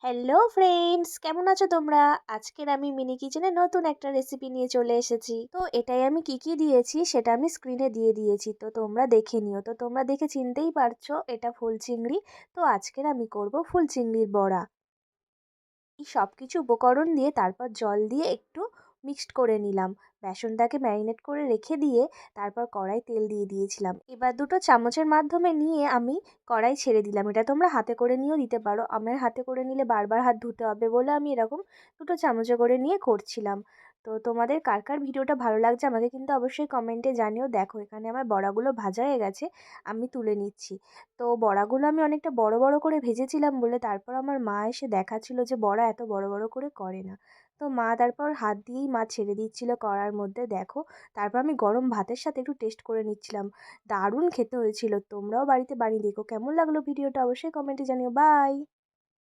Hello friends, কেমন আছো তোমরা? আজকের আমি মিনি কিচেনে নতুন একটা রেসিপি নিয়ে চলে এসেছি। তো এটাই আমি কি কি দিয়েছি সেটা আমি স্ক্রিনে দিয়ে দিয়েছি, তো তোমরা দেখে নিও। তো তোমরা দেখে চিনতেই পারছো এটা ফুল চিংড়ি। তো আজকের আমি করব ফুল চিংড়ির বড়া। এই সব কিছু উপকরণ দিয়ে তারপর জল দিয়ে একটু মিক্সড করে নিলাম। বেসনটাকে ম্যারিনেট করে রেখে দিয়ে তারপর কড়াই তেল দিয়ে দিয়েছিলাম। এবার দুটো চামচের মাধ্যমে নিয়ে আমি কড়াই ছেড়ে দিলাম। এটা তোমরা হাতে করে নিয়েও দিতে পারো, আমার হাতে করে নিলে বারবার হাত ধুতে হবে বলে আমি এরকম দুটো চামচে করে নিয়ে করছিলাম। তো তোমাদের কার কার ভিডিওটা ভালো লাগছে আমাকে কিন্তু অবশ্যই কমেন্টে জানিও। দেখো এখানে আমার বড়াগুলো ভাজা হয়ে গেছে, আমি তুলে নিচ্ছি। তো বড়াগুলো আমি অনেকটা বড় বড় করে ভেজেছিলাম বলে তারপর আমার মা এসে দেখাচ্ছিল যে বড়া এত বড় বড় করে করে না। তো মা তারপর হাত দিয়েই মা ছেড়ে দিচ্ছিল কড়ার মধ্যে। দেখো তারপর আমি গরম ভাতের সাথে একটু টেস্ট করে নিচ্ছিলাম। দারুণ খেতে হয়েছিল। তোমরাও বাড়িতে বানিয়ে দেখো। কেমন লাগলো ভিডিওটা অবশ্যই কমেন্টে জানিও। বাই।